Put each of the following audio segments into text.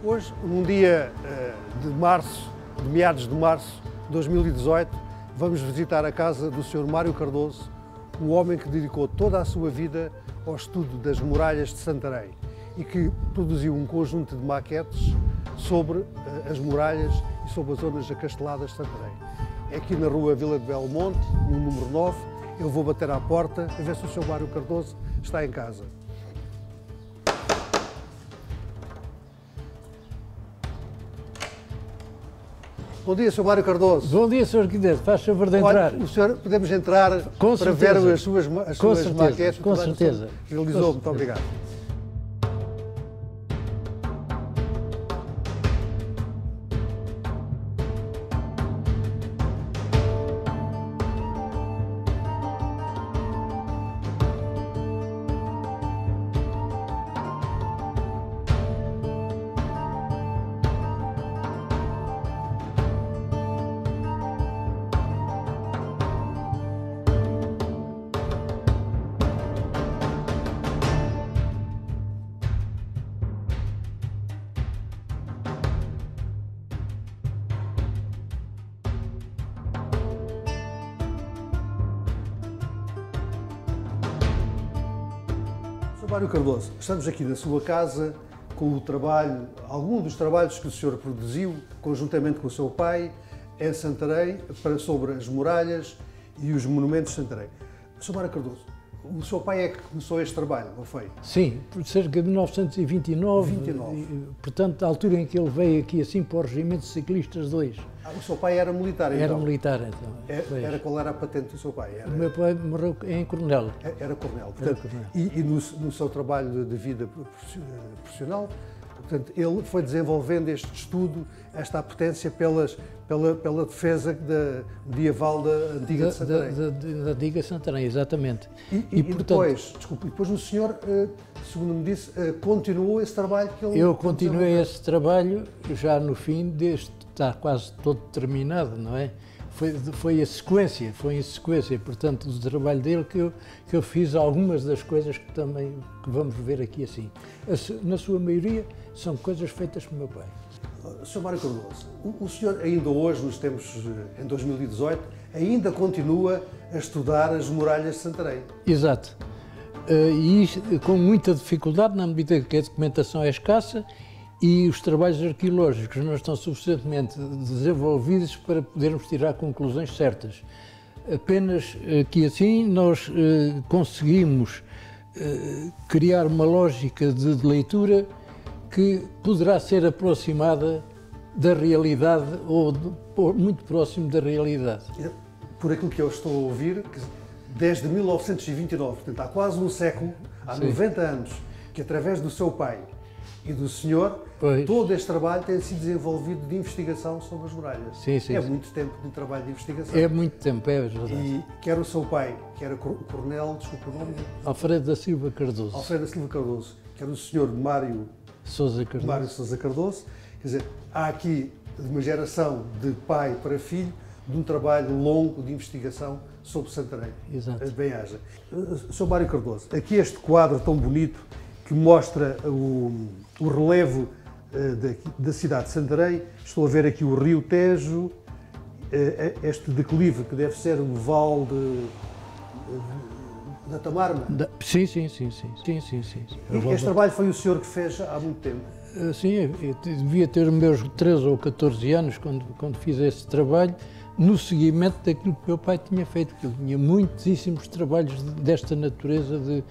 Hoje, num dia de meados de março de 2018, vamos visitar a casa do Sr. Mário Cardoso, um homem que dedicou toda a sua vida ao estudo das muralhas de Santarém e que produziu um conjunto de maquetes sobre as muralhas e sobre as zonas acasteladas de Santarém. É aqui na rua Vila de Belmonte, no número 9. Eu vou bater à porta a ver se o Sr. Mário Cardoso está em casa. Bom dia, Sr. Mário Cardoso. Bom dia, Sr. Arquiteto. Faz favor de entrar. Olha, o senhor, podemos entrar com para certeza. ver as suas maquetes? Com certeza. Realizou. Muito obrigado. Mário Cardoso, estamos aqui na sua casa com o trabalho, algum dos trabalhos que o senhor produziu, conjuntamente com o seu pai, em Santarém, sobre as muralhas e os monumentos de Santarém. Sr. Mário Cardoso, o seu pai é que começou este trabalho, não foi? Sim, por cerca de 1929, portanto, a altura em que ele veio aqui assim para o Regimento de Ciclistas 2. O seu pai era militar, então? Era militar, então. Qual era a patente do seu pai? O meu pai morreu em Coronel. Era coronel. Portanto, e no seu trabalho de vida profissional, portanto, ele foi desenvolvendo este estudo, esta apetência pela defesa medieval da antiga de Santarém. Da antiga Santarém, exatamente. E depois, depois o senhor, segundo me disse, continuou esse trabalho que ele... Eu continuei esse trabalho já no fim está quase todo terminado, não é? Foi em sequência, portanto, do trabalho dele que eu fiz algumas das coisas que vamos ver aqui assim. Na sua maioria, são coisas feitas pelo meu pai. Sr. Mário Cardoso, o senhor ainda hoje, nos tempos, em 2018, ainda continua a estudar as muralhas de Santarém? Exato. E com muita dificuldade, na medida que a documentação é escassa, e os trabalhos arqueológicos não estão suficientemente desenvolvidos para podermos tirar conclusões certas. Apenas que assim nós conseguimos criar uma lógica de leitura que poderá ser aproximada da realidade ou muito próximo da realidade. Por aquilo que eu estou a ouvir, desde 1929, portanto há quase um século, há 90 anos, que através do seu pai e do senhor, todo este trabalho tem sido desenvolvido de investigação sobre as muralhas. Sim. É muito tempo de trabalho de investigação. É muito tempo, é verdade. E quer o seu pai, quer o coronel, desculpa o nome? Alfredo da Silva Cardoso. Alfredo da Silva Cardoso, quer o senhor Mário Sousa Cardoso. Quer dizer, há aqui uma geração de pai para filho de um trabalho longo de investigação sobre Santarém. Exato. Bem-aja. Sr. Mário Cardoso, aqui este quadro tão bonito que mostra o relevo da cidade de Santarém. Estou a ver aqui o rio Tejo, este declive que deve ser o vale da Tamarma. Sim. Este trabalho foi o senhor que fez há muito tempo? Sim, eu devia ter os meus 13 ou 14 anos quando fiz esse trabalho, no seguimento daquilo que meu pai tinha feito, que ele tinha muitíssimos trabalhos desta natureza de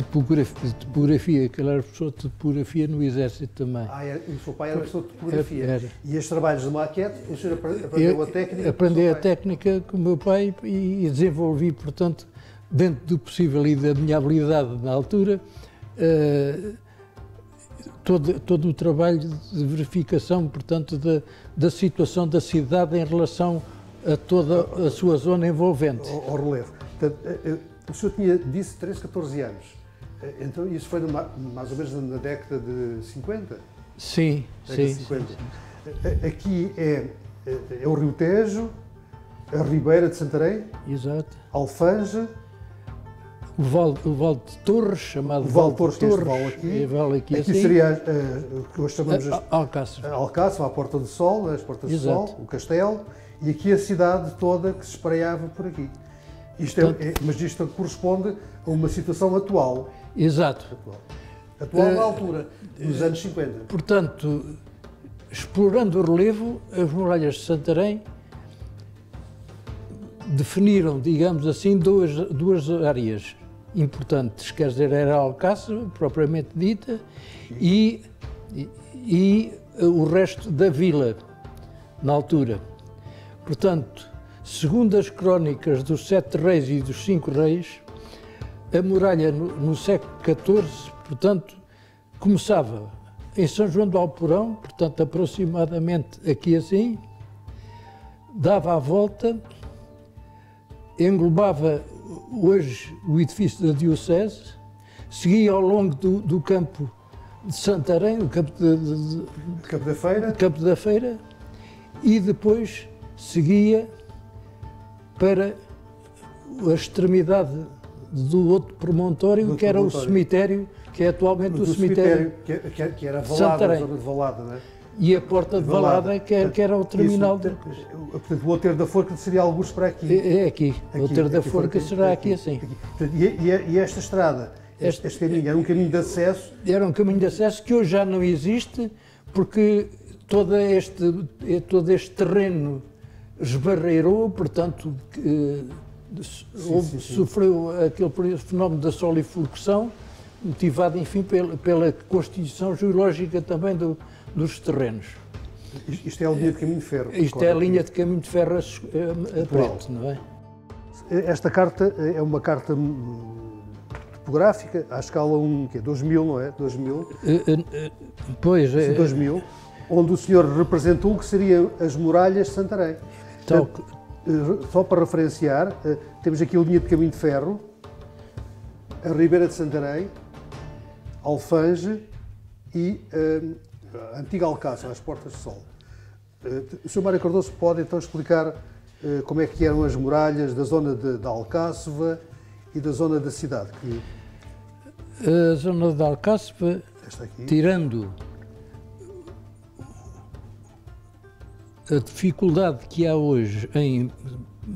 topografia, que ele era professor de topografia no Exército também. O seu pai era professor de topografia? Era. E estes trabalhos de maquete, o senhor aprendeu a técnica? Aprendi a técnica com o meu pai e desenvolvi, portanto, dentro do possível e da minha habilidade na altura, todo o trabalho de verificação, portanto, da situação da cidade em relação a toda a sua zona envolvente. Ao relevo. Portanto, o senhor disse 13, 14 anos. Então isso foi mais ou menos na década de 50? Sim. Aqui é o Rio Tejo, a Ribeira de Santarém, exato, Alfanja, o Val de Torres, chamado O Val de Torres, que é este Torres, vale aqui. vale aqui Aqui assim. seria o que hoje chamamos Alcácer. a Alcácer, à Porta do Sol, as Portas do Exato. Sol, o castelo, e aqui a cidade toda que se espraiava por aqui. Isto mas isto corresponde a uma situação atual. Exato. Atual na altura, nos anos 50. Portanto, explorando o relevo, as muralhas de Santarém definiram, digamos assim, duas áreas importantes, quer dizer, era a Alcácer, propriamente dita, e o resto da vila, na altura. Portanto, segundo as crónicas dos 7 reis e dos 5 reis, a muralha no século XIV, portanto, começava em São João do Alporão, portanto, aproximadamente aqui assim, dava a volta, englobava hoje o edifício da Diocese, seguia ao longo do campo de Santarém, o campo Campo da Feira, e depois seguia para a extremidade do outro promontório, que era o cemitério, que é atualmente o cemitério que era Valada, Santarém. a zona de Valada, não é? E a Porta de Valada, que era o terminal. Portanto, o Outeiro da Forca seria alguns para aqui. É aqui. O Outeiro da Forca será aqui assim. E esta estrada, este caminho, era um caminho de acesso? Era um caminho de acesso que hoje já não existe, porque todo este terreno esbarreirou, portanto, sofreu aquele fenómeno da solifluxão, motivado, enfim, pela constituição geológica também dos terrenos. Isto é a linha de caminho de ferro. Isto é a linha de caminho de ferro a preto, não é? Esta carta é uma carta topográfica, à escala 2000, não é? 2000. Pois é. 2000, onde o senhor representou o que seriam as muralhas de Santarém. Só para referenciar, temos aqui a linha de caminho de ferro, a Ribeira de Santarém, Alfange e a antiga Alcácer, as Portas do Sol. O Sr. Mário Cardoso pode então explicar como é que eram as muralhas da zona da Alcácer e da zona da cidade? A zona da Alcácer, tirando a dificuldade que há hoje em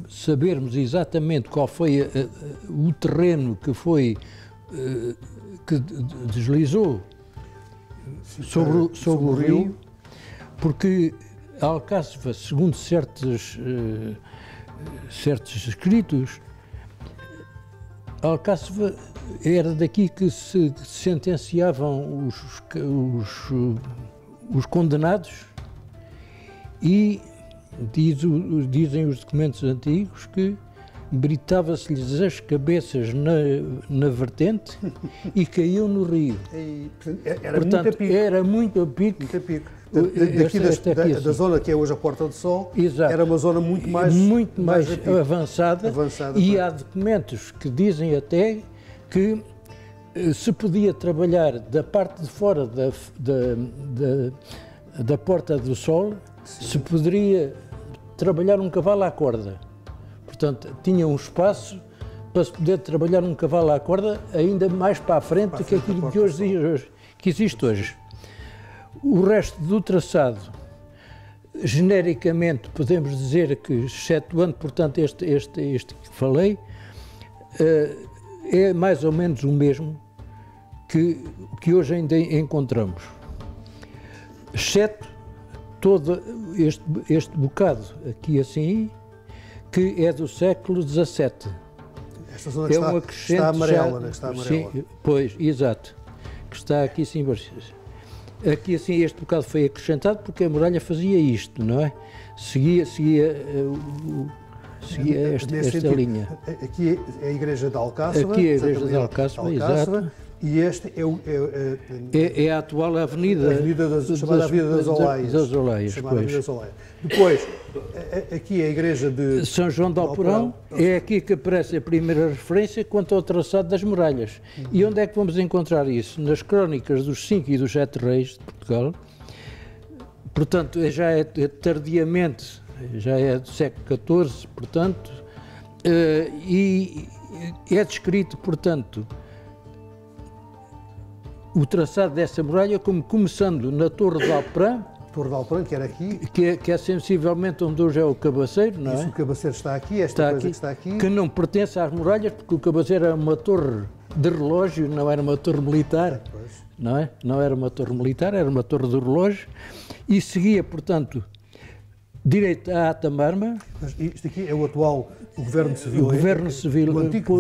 sabermos exatamente qual foi o terreno que deslizou sobre o rio, porque a Alcácer, segundo certos escritos, a Alcácer era daqui que se sentenciavam os condenados, e dizem os documentos antigos que britava-se-lhes as cabeças na vertente e caíam no rio. Portanto, era muito a pique. Muito a pique. Daqui da zona que é hoje a Porta do Sol, exato, era uma zona muito mais avançada, e há documentos que dizem até que se podia trabalhar da parte de fora da Porta do Sol, sim, se poderia trabalhar um cavalo à corda. Portanto, tinha um espaço para se poder trabalhar um cavalo à corda ainda mais para a frente do que aquilo que existe hoje. O resto do traçado, genericamente, podemos dizer que, excetuando, portanto, este que falei, é mais ou menos o mesmo que hoje ainda encontramos. Exceto todo este bocado aqui assim, que é do século XVII. Esta zona que está amarela, né? Está amarela. Sim, pois, exato, que está aqui assim. Aqui assim este bocado foi acrescentado porque a muralha fazia isto, não é? Seguia esta linha. Aqui é a igreja de Alcácer. Aqui é a igreja de Alcácer, exato. E este é a atual avenida, chamada Avenida das Olaias. Das Olaias, pois. Depois, aqui é a igreja de São João de Alporão, é aqui que aparece a primeira referência quanto ao traçado das muralhas. E onde é que vamos encontrar isso? Nas crónicas dos 5 e dos 7 reis de Portugal. Portanto, já é tardiamente, já é do século XIV, portanto, é descrito, portanto, o traçado dessa muralha como começando na Torre de Alpran, Torre de Alpran, que era aqui. Que é sensivelmente onde hoje é o Cabaceiro, não Isso, é? o Cabaceiro está aqui, esta coisa que está aqui. Que não pertence às muralhas, porque o Cabaceiro era uma torre de relógio, não era uma torre militar, não é? Não era uma torre militar, era uma torre de relógio, e seguia, portanto, direito à Atamarma. Mas isto aqui é o atual Governo Civil. O Governo Civil, o antigo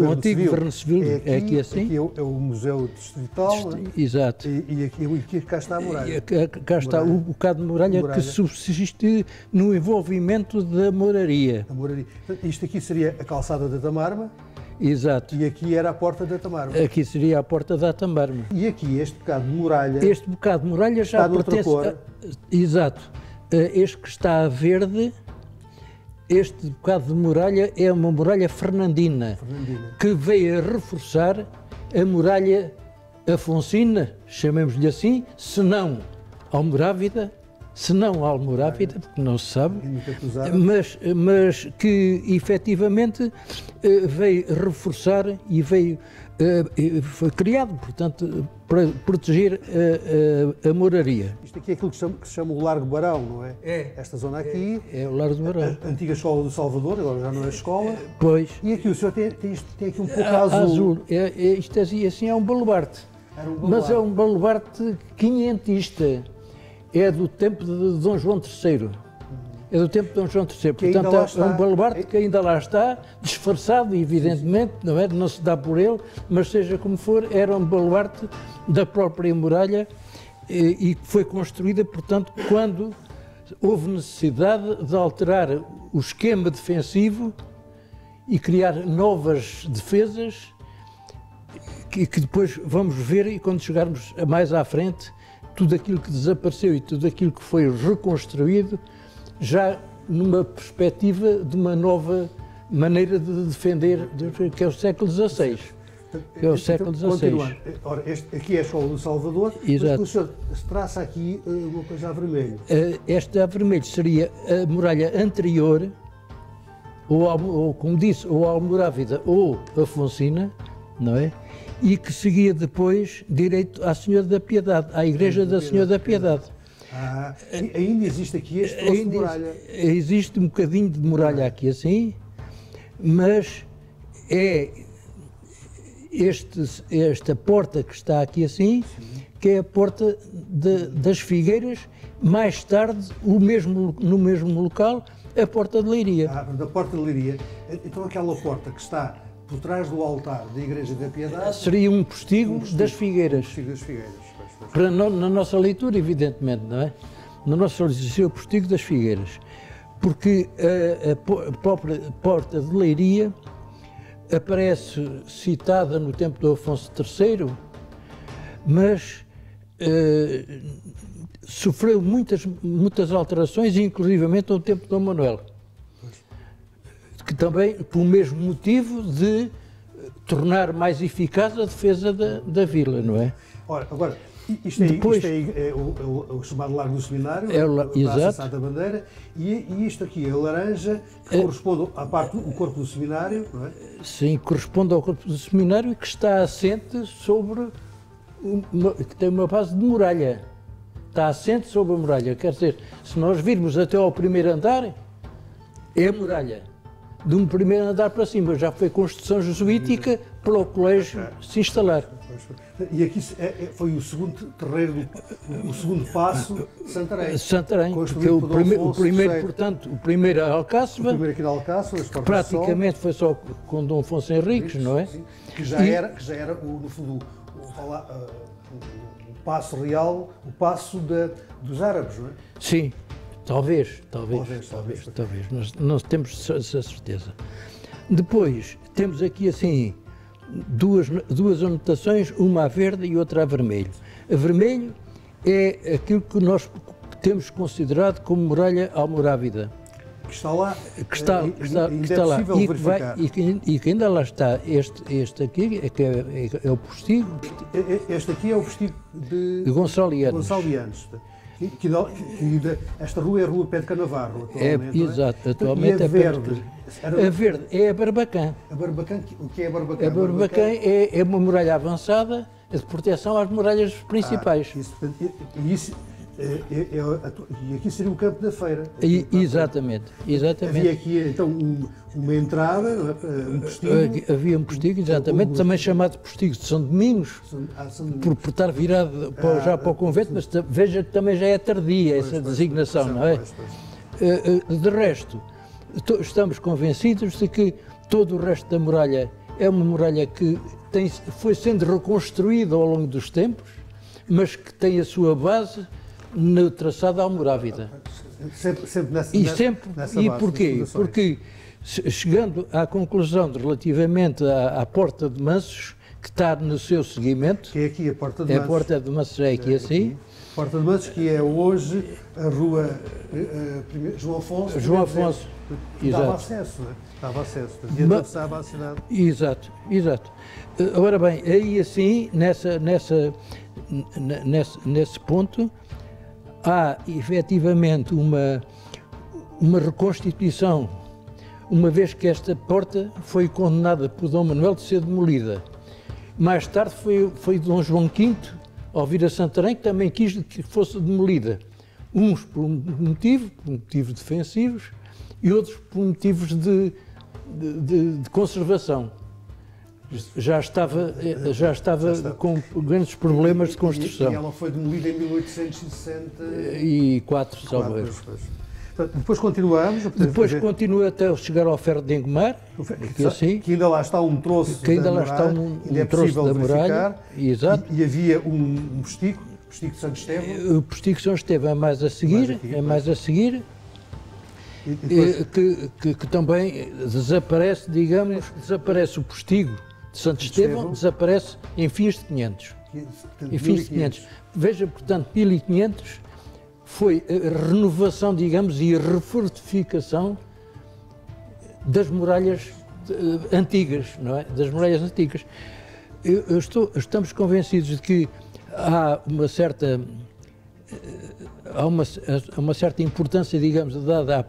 Governo Civil é aqui assim. Aqui é o Museu Distrital. Exato. E aqui cá está a muralha. Cá está o bocado de muralha que subsiste no envolvimento da moraria. A moraria. Isto aqui seria a calçada da Tamarma. Exato. E aqui era a porta da Tamarma. Aqui seria a porta da Tamarma. E aqui este bocado de muralha. Este bocado de muralha já pertence. Exato. Este que está a verde, este bocado de muralha é uma muralha fernandina, que veio a reforçar a muralha afonsina, chamemos-lhe assim, se não almorávida, porque não se sabe, mas que efetivamente veio reforçar e foi criado, portanto, para proteger a moraria. Isto aqui é aquilo que se chama o Largo Barão, não é? É. Esta zona aqui. É o Largo do Barão. A antiga escola do Salvador, agora já não é escola. Pois. E aqui o senhor tem aqui um pouco azul. Isto assim é um baluarte. Mas é um baluarte quinhentista. É do tempo de Dom João III. É do tempo de Dom João III. Portanto, é um baluarte que ainda lá está, disfarçado, evidentemente, não é? Não se dá por ele, mas seja como for, era um baluarte da própria muralha e que foi construída, portanto, quando houve necessidade de alterar o esquema defensivo e criar novas defesas que depois vamos ver, e quando chegarmos mais à frente, tudo aquilo que desapareceu e tudo aquilo que foi reconstruído, já numa perspectiva de uma nova maneira de defender, que é o século XVI. É o século XVI. Ora, aqui é a escola do Salvador, exato. Mas o senhor traça aqui uma coisa a vermelho. Esta a vermelho seria a muralha anterior, ou como disse, ou a Almorávida ou a Afonsina, não é? E que seguia depois direito à Senhora da Piedade, à Igreja da Senhora da Piedade. Ainda existe aqui este troço de muralha? Existe um bocadinho de muralha aqui assim, mas é esta porta que está aqui assim, que é a porta das Figueiras, mais tarde, no mesmo local, a Porta de Leiria. Da Porta de Leiria. Então aquela porta que está por trás do altar da Igreja da Piedade... Seria um postigo das Figueiras. Um postigo das Figueiras. Na nossa leitura, evidentemente, não é? Na nossa leitura, o postigo das Figueiras. Porque a própria Porta de Leiria aparece citada no tempo do Afonso III, mas sofreu muitas alterações, inclusivamente no tempo de Dom Manuel. Que também, pelo mesmo motivo de tornar mais eficaz a defesa da vila, não é? Ora, agora, isto é o chamado Largo do Seminário, a Praça da Bandeira, e isto aqui é a laranja, que corresponde à parte do corpo do seminário, não é? Sim, corresponde ao corpo do seminário, que está assente sobre, que tem uma base de muralha. Está assente sobre a muralha, quer dizer, se nós virmos até ao primeiro andar, é a muralha. De um primeiro andar para cima, já foi construção jesuítica para o colégio se instalar. E aqui foi o segundo terreiro, o segundo passo de Santarém. Santarém, porque o primeiro, portanto, o primeiro Alcáçova, o primeiro aqui na Alcáçova, praticamente foi só com Dom Afonso Henriques, não é? Sim, que já era, no fundo, o passo real, o passo dos árabes, não é? Sim. Talvez, mas não temos essa certeza. Depois, temos aqui assim duas anotações, uma a verde e outra a vermelho. A vermelho é aquilo que nós temos considerado como muralha almorávida. Que está lá, que está lá e que ainda lá está. Este aqui é o postigo. Este aqui é o postigo de Gonçalvianos. Esta rua é a Rua Pedro Canavarro, atualmente. Exato, atualmente é verde. A verde é a Barbacã. A Barbacã, o que é a Barbacã? A Barbacã é uma muralha avançada de proteção às muralhas principais. E aqui seria o campo da feira. Exatamente. Havia aqui então uma entrada, um postigo. Havia um postigo, exatamente, também chamado postigo de São Domingos, por estar virado já para o convento, mas veja que também já é tardia essa designação, não é? De resto, estamos convencidos de que todo o resto da muralha é uma muralha que foi sendo reconstruída ao longo dos tempos, mas que tem a sua base no traçado almorávida. Sempre nessa E base, porquê? Porque, chegando à conclusão relativamente à Porta de Mansos, que está no seu seguimento... Que é aqui a Porta de Mansos. A Porta de Mansos é aqui assim. Porta de Mansos, que é hoje a Rua João Afonso. João Afonso, exato. Dava acesso, não é? Dava acesso, atravessava a cidade. Exato. Ora bem, aí assim, nesse ponto, há efetivamente uma reconstituição, uma vez que esta porta foi condenada por Dom Manuel de ser demolida. Mais tarde foi Dom João V, ao vir a Santarém, que também quis que fosse demolida. Uns por motivos defensivos, e outros por motivos de conservação. Já estava com grandes problemas de construção. E ela foi demolida em 1864. E 4, salvo erro. Depois continuamos. Depois continua até chegar ao Ferro de Engomar, que ainda lá está um troço da muralha. Exato. E havia um postigo de Santo Estevão. O postigo de São Estevão é mais a seguir, que também desaparece, desaparece o postigo de Santo Estevão, desaparece em fins de 500. Veja, portanto, 1500 foi a renovação, e a refortificação das muralhas antigas, não é? Das muralhas antigas. Estamos convencidos de que há uma certa importância, dada à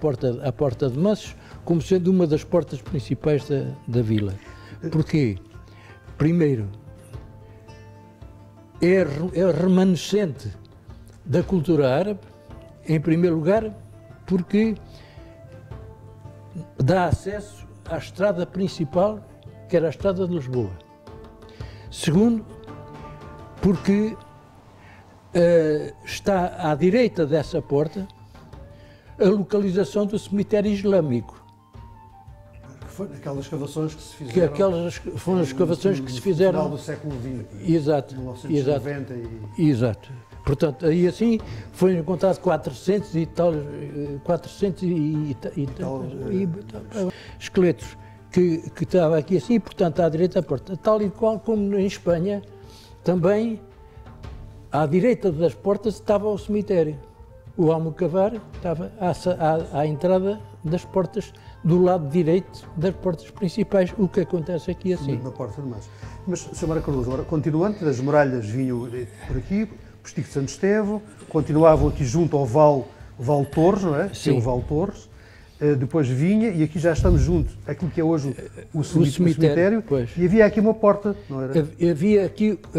Porta de Mansos, como sendo uma das portas principais da vila. Porquê? Primeiro, é remanescente da cultura árabe, em primeiro lugar, porque dá acesso à estrada principal, que era a Estrada de Lisboa. Segundo, porque está à direita dessa porta a localização do cemitério islâmico. Aquelas escavações que se fizeram. Foram as escavações que se fizeram. No final do século XX. Exato. 1990 Exato. Portanto, aí assim foi encontrado 400 e tal esqueletos que estava aqui assim, portanto, à direita da porta. Tal e qual como em Espanha, também à direita das portas estava o cemitério. O Almocavar estava à entrada das portas, do lado direito das portas principais, o que acontece aqui assim. Na Porta de Mansos. Mas, Sr. Mário Cardoso, agora, continuando, as muralhas vinham por aqui, Postigo de Santo Estevão, continuavam aqui junto ao Val Torres, não é? Sim. O Val Torres. Depois vinha, e aqui já estamos junto àquilo que é hoje o cemitério, pois. E havia aqui uma porta, não era?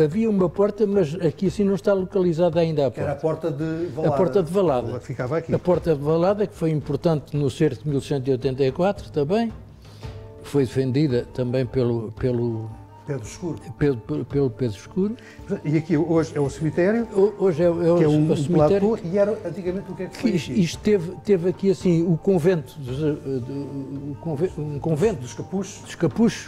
Havia uma porta, mas aqui assim não está localizada ainda a porta. Era a Porta de Valada. A Porta de Valada. Ficava aqui. A Porta de Valada, que foi importante no cerco de 1184 também, foi defendida também pelo Pedro Escuro. Pelo Pedro Escuro. E aqui hoje é o cemitério. Hoje é o cemitério. Platô, e era antigamente o que é que foi aqui? Isto teve aqui assim o convento, um convento dos Capuchos. Dos Capuchos.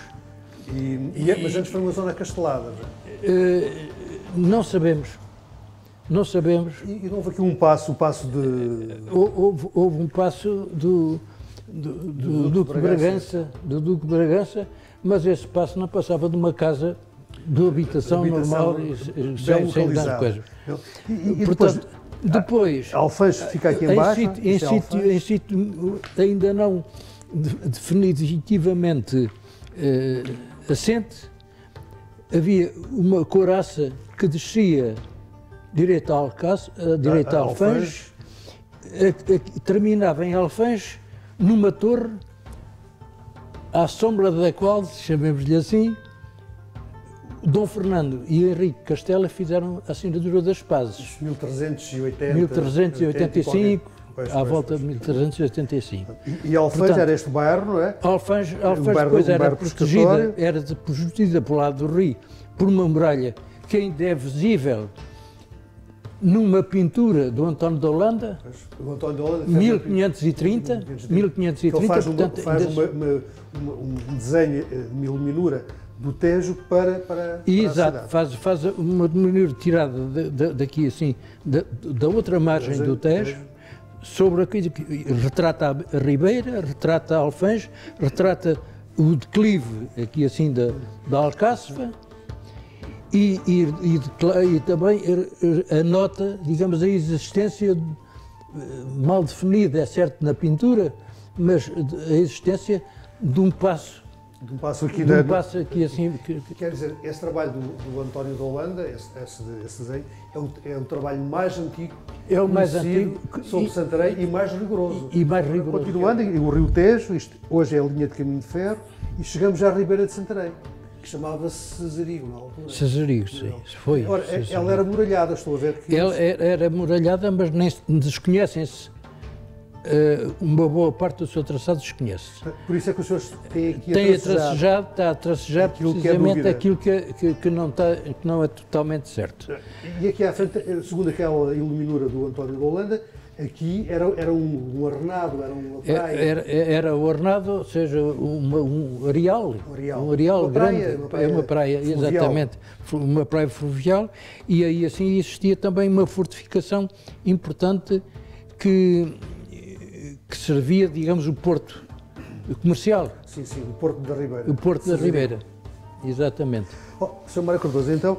Mas antes foi uma zona castelada, não é? Não sabemos. Não sabemos. E não houve aqui o passo de... Houve um passo do Duque de Bragança, mas esse passo não passava de uma casa de habitação normal, sem dar coisa. E portanto, depois Alfenas fica aqui embaixo. Em sítio ainda não definitivamente assente, havia uma couraça que descia direito a Alfãs, terminava em Alfãs, numa torre, à sombra da qual, chamemos-lhe assim, Dom Fernando e Henrique Castela fizeram a assinatura das pazes. 1385, à volta de 1385. E Alfãs era este bairro, não é? Alfãs depois era protegida pelo lado do rio por uma muralha que ainda é visível numa pintura do António de Holanda, 1530, ele faz um desenho de iluminura do Tejo para exato, a cidade. faz uma iluminura tirada daqui assim, da outra margem do Tejo, sobre a coisa que retrata a Ribeira, retrata Alfãs, retrata o declive aqui assim da Alcáçova e também anota, digamos, a existência mal definida, é certo, na pintura, mas a existência de um passo. De um passo aqui assim. Quer dizer, esse trabalho do António de Holanda, esse desenho, é o trabalho mais antigo. É o mais antigo sobre Santarém e mais rigoroso. Continuando, o Rio Tejo, hoje é a linha de caminho de ferro, e chegamos à Ribeira de Santarém, que chamava-se Cesarigo na altura. Cesarigo, sim. Foi. Ora, ela era muralhada, estou a ver que... Ela era muralhada, mas nem desconhecem-se. Uma boa parte do seu traçado desconhece. Por isso é que os senhores têm aqui está a tracejar precisamente aquilo que não é totalmente certo. E aqui à frente, segundo aquela iluminura do António de Holanda, aqui era um arenado, era uma praia. Era o arenado, ou seja, um areal. Um areal grande. É uma praia, exatamente. Uma praia fluvial. E aí assim existia também uma fortificação importante que servia, digamos, o porto comercial. Sim, o Porto da Ribeira. O Porto da Ribeira, exatamente. Sr. Mário Cardoso, então,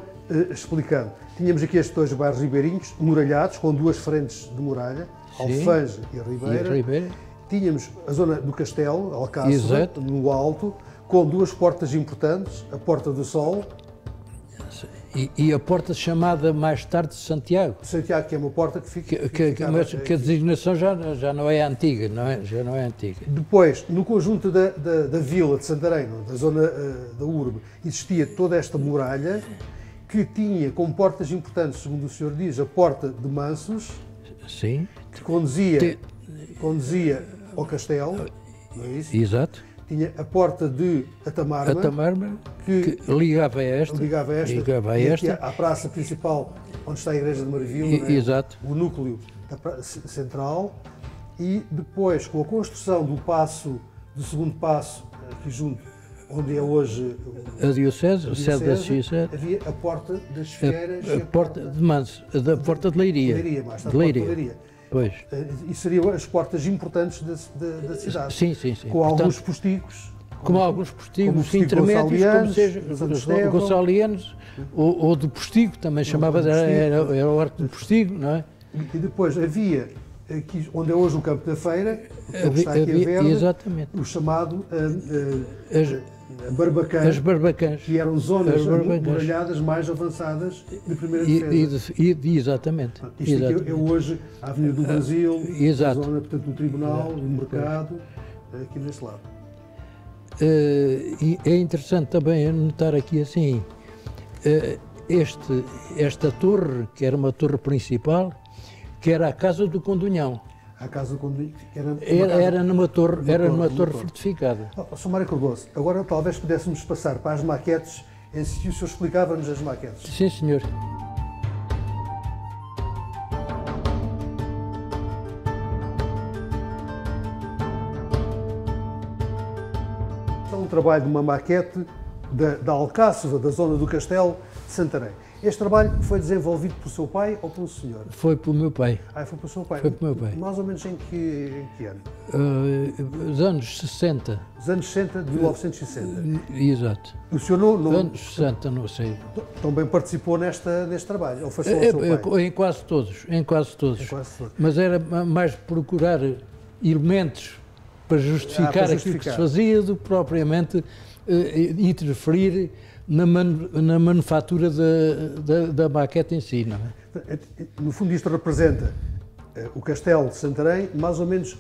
explicando, tínhamos aqui estes dois bairros ribeirinhos, muralhados, com duas frentes de muralha, Alfãs e Ribeira. Tínhamos a zona do Castelo, Alcáçova, no alto, com duas portas importantes, a Porta do Sol. E a porta chamada mais tarde de Santiago. Santiago, que é uma porta que fica... Mas que a designação já não é antiga, já não é antiga. Depois, no conjunto da vila de Santarém, da zona da urbe, existia toda esta muralha que tinha como portas importantes, segundo o senhor diz, a Porta de Mansos, sim, que conduzia ao castelo, não é isso? Exato. Tinha a Porta de Atamarma, que ligava a esta, à praça principal, onde está a Igreja de Marvila, exato. O núcleo central, e depois, com a construção do segundo passo, aqui junto, onde é hoje a Diocese, o sede da Diocese, havia a Porta das Feiras, a Porta de Manso, a Porta de Leiria. Mais tarde, Porta de Leiria. Pois. E seriam as portas importantes da cidade. Sim. Com alguns postigos. Como alguns postigos intermédios, como seja gonçalianos, ou de postigo, também chamava, era o arco de postigo, não é? E depois havia, aqui, onde é hoje o Campo da Feira, que está aqui a verde, exatamente, o chamado As Barbacãs, que eram zonas muralhadas mais avançadas de primeira defesa. Exatamente. Isto aqui é hoje a Avenida do Brasil, a zona, portanto, do Tribunal, do Mercado, aqui deste lado. E é interessante também notar aqui assim, esta torre, que era uma torre principal, que era a Casa do Condunhão. A Casa do Condunhão era numa torre fortificada. Sr. Mário Cardoso, agora talvez pudéssemos passar para as maquetes, em que o senhor explicava-nos as maquetes. Sim, senhor. Um trabalho de uma maquete da Alcáçova, da zona do Castelo de Santarém. Este trabalho foi desenvolvido pelo seu pai ou pelo senhor? Foi pelo meu pai. Foi pelo seu pai? Foi pelo meu pai. Mais ou menos em que ano? Os anos 60. Os anos 60, de 1960? Exato. O senhor não... Anos 60, não sei. Também participou neste trabalho? Ou foi só o seu pai? Em quase todos. Mas era mais procurar elementos para justificar aquilo que se fazia do que propriamente interferir na manufatura da maquete em si, não é? No fundo, isto representa o Castelo de Santarém, mais ou menos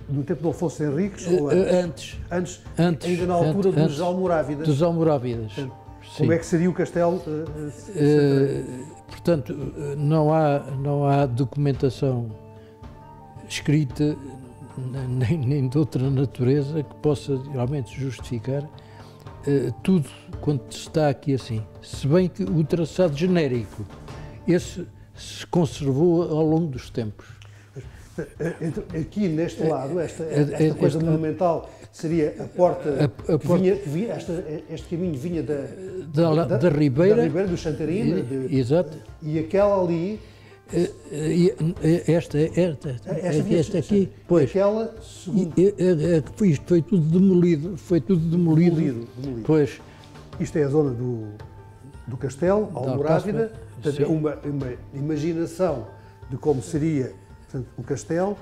no tempo do Afonso Henriques ou antes? Antes, ainda na altura dos Almorávidas. Dos Almorávidas. Como é que seria o Castelo de Santarém? Portanto, não há documentação escrita nem de outra natureza que possa realmente justificar tudo quanto está aqui assim. Se bem que o traçado genérico, esse se conservou ao longo dos tempos. Aqui neste lado, esta coisa monumental seria a porta que vinha este caminho vinha da Ribeira, do Santarém, exato. E aquela ali, esta aqui, pois, aquela, isto foi tudo demolido, pois. Isto é a zona do Castelo, Almorávida, portanto, é uma imaginação de como seria, portanto, o Castelo.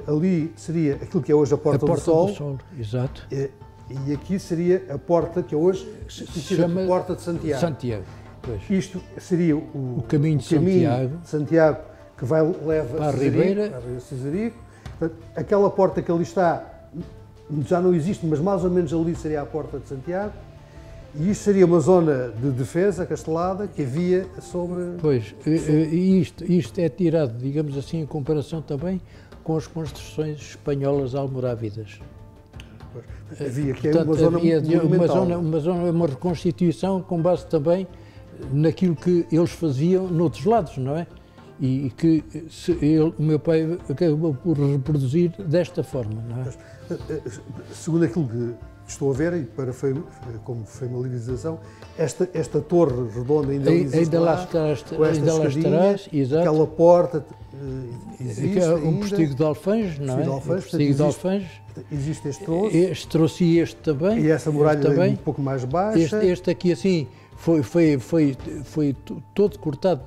Ali seria aquilo que é hoje a Porta do Sol. Exato. E aqui seria a porta que é hoje chama Porta de Santiago. Pois. Isto seria o caminho de Santiago que leva para a Ribeira. Para Cesarico. Portanto, aquela porta que ali está já não existe, mas mais ou menos ali seria a Porta de Santiago. E isto seria uma zona de defesa castelada que havia sobre... Pois, e isto é tirado, digamos assim, em comparação também com as construções espanholas almorávidas. Havia aqui uma reconstituição com base também naquilo que eles faziam noutros lados, não é? E que o meu pai acabou por reproduzir desta forma, não é? Segundo aquilo que estou a ver, e como familiarização, esta torre redonda ainda lá estará, exato. Aquela porta existe um postigo de alfange, não é? Postigo de alfange. Existe este troço. Este troço e este também. E essa muralha também, um pouco mais baixa. Este aqui assim foi todo cortado,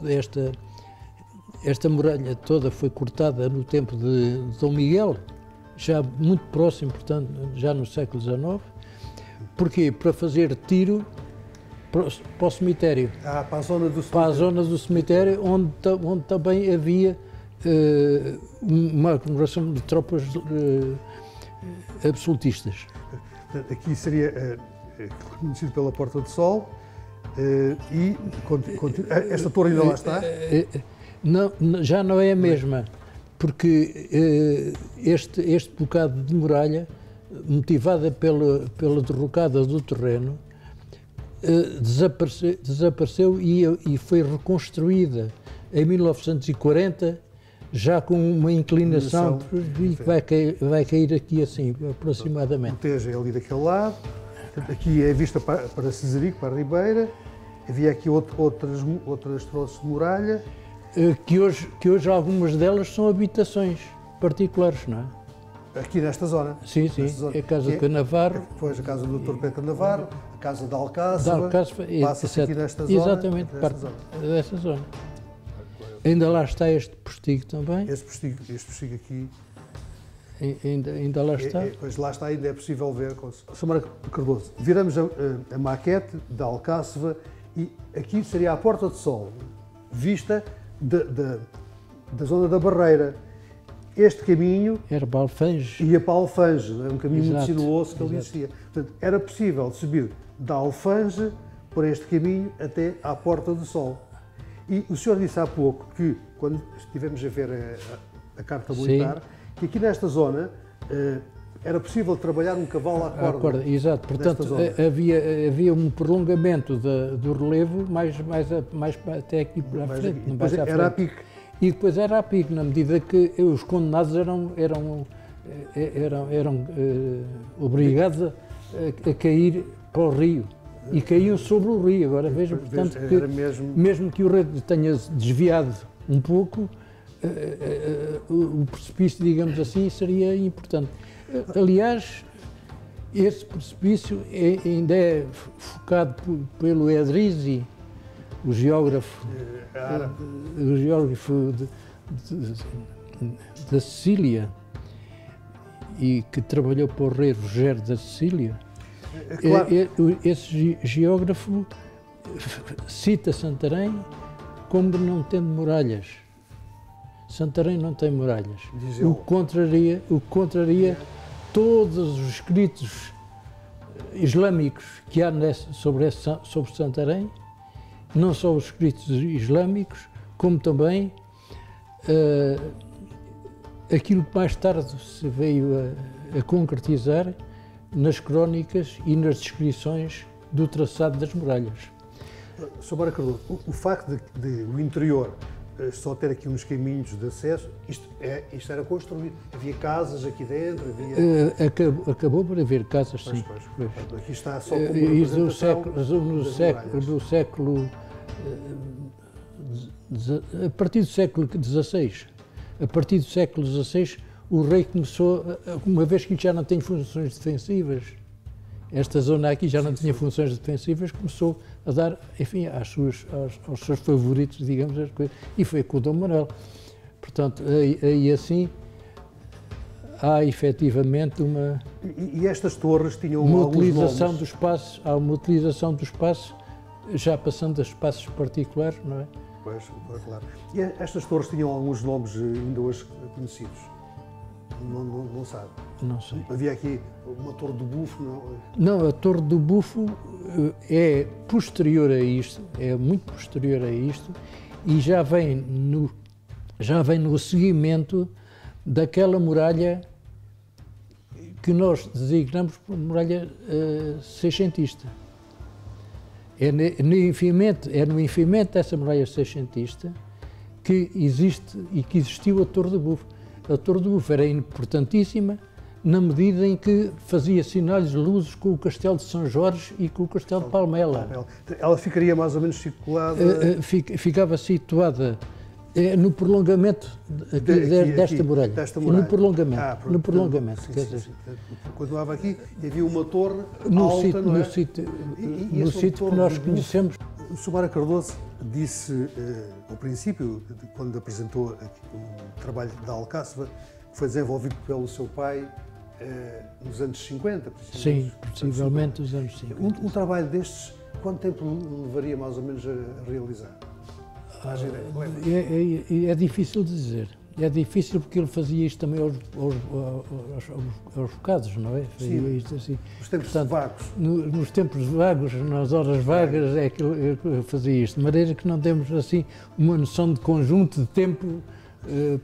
esta muralha toda foi cortada no tempo de Dom Miguel, já muito próximo, portanto, já no século XIX. Porquê? Para fazer tiro para o cemitério. Para a zona do cemitério. Para a zona do cemitério, onde também havia uma acumulação de tropas absolutistas. Aqui seria conhecido pela Porta do Sol e esta torre ainda lá está? Não, já não é a mesma, porque este bocado de muralha, motivada pela derrocada do terreno, desapareceu e foi reconstruída em 1940, já com uma inclinação que vai cair aqui assim, aproximadamente. O Tejo é ali daquele lado, aqui é vista para Cesarico, para a Ribeira, havia aqui outras troços de muralha. Que hoje algumas delas são habitações particulares, não é? Aqui nesta zona? Sim, a Casa de Canavarro. Depois a Casa do Dr. Pedro Canavarro, a Casa de Alcáçova, passa-se aqui nesta zona. Exatamente, parte dessa zona. Ainda lá está este postigo também. Este postigo aqui. Ainda lá está. Pois lá está, ainda é possível ver. Sr. Mário Cardoso, viramos a maquete da Alcáçova e aqui seria a Porta do Sol, vista da zona da Barreira. Este caminho era para Alfange. Ia para Alfange, é um caminho muito sinuoso que ali existia. Portanto, era possível subir da Alfange por este caminho até à Porta do Sol. E o senhor disse há pouco que, quando estivemos a ver a carta militar, que aqui nesta zona era possível trabalhar um cavalo à corda. Exato, portanto havia um prolongamento do relevo mais até aqui para a frente. Era a pique. E depois era a pique, na medida que os condenados eram obrigados a cair para o rio. E caíam sobre o rio. Agora vejam, portanto, que mesmo que o rei tenha desviado um pouco, o precipício, digamos assim, seria importante. Aliás, esse precipício ainda é focado pelo Edrisi, o geógrafo da Sicília, e que trabalhou para o rei Rogério da Sicília. Claro. Esse geógrafo cita Santarém como não tendo muralhas. Santarém não tem muralhas. O que contraria todos os escritos islâmicos que há sobre Santarém, não só os escritos islâmicos, como também aquilo que mais tarde se veio a concretizar nas crónicas e nas descrições do traçado das muralhas. Sr. Mário Cardoso, o facto de o interior só ter aqui uns caminhos de acesso, isto era construído. Havia casas aqui dentro? Acabou por haver casas, sim. Pois. Aqui está só como representação no século a partir do século XVI. A partir do século XVI, o rei começou, uma vez que já não tem funções defensivas, esta zona aqui já não tinha funções defensivas, começou a dar, enfim, aos seus favoritos, digamos, as coisas, e foi com o Dom Manuel. Portanto, aí assim, há efetivamente uma... E estas torres tinham uma utilização do espaço, há uma utilização do espaço, já passando a espaços particulares, não é? Pois, claro. E estas torres tinham alguns nomes ainda hoje conhecidos? Não sabe? Não sei. Havia aqui uma Torre do Bufo? Não, a Torre do Bufo é posterior a isto, é muito posterior a isto, e já vem no seguimento daquela muralha que nós designamos por muralha seiscentista. É no enfiamento dessa muralha seiscentista que existe e que existiu a Torre do Bufo. A Torre do Bufo era importantíssima na medida em que fazia sinais de luzes com o Castelo de São Jorge e com o Castelo de Palmela. Ela ficaria mais ou menos situada... Ficava situada no prolongamento desta muralha. No prolongamento. No prolongamento. Sim. Continuava aqui e havia uma torre alta, não é? No sítio que nós conhecemos. O Sr. Mário Cardoso disse, ao princípio, quando apresentou o trabalho da Alcáçova, que foi desenvolvido pelo seu pai nos anos 50. Sim, possivelmente nos anos 50. Um trabalho destes, quanto tempo levaria mais ou menos a realizar? É difícil de dizer. É difícil porque ele fazia isto também aos bocados, não é? Sim, isto assim. nos tempos vagos. Nos tempos vagos, nas horas vagas, é que ele fazia isto. De maneira que não temos assim uma noção de conjunto de tempo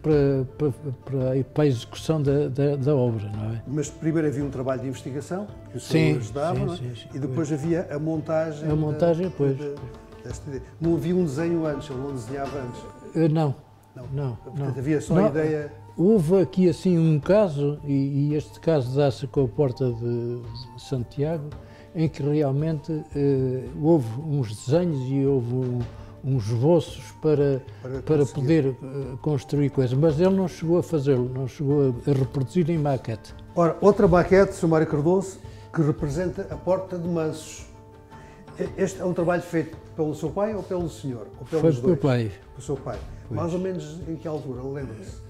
para a execução da obra, não é? Mas primeiro havia um trabalho de investigação, que o senhor ajudava, não é? E depois havia a montagem. A montagem, pois. Não havia um desenho antes, ele não desenhava antes? Não. Portanto, havia só a ideia... Houve aqui assim um caso, e este caso dá-se com a Porta de Santiago, em que realmente houve uns desenhos e houve uns esboços para poder construir coisas, mas ele não chegou a fazê-lo, não chegou a reproduzir em maquete. Ora, outra maquete, Sr. Mário Cardoso, que representa a Porta de Mansos. Este é um trabalho feito pelo seu pai ou pelo senhor? Ou pelos Foi dois? pelo pai. Pelo seu pai. Pois. Mais ou menos em que altura, lembra-se?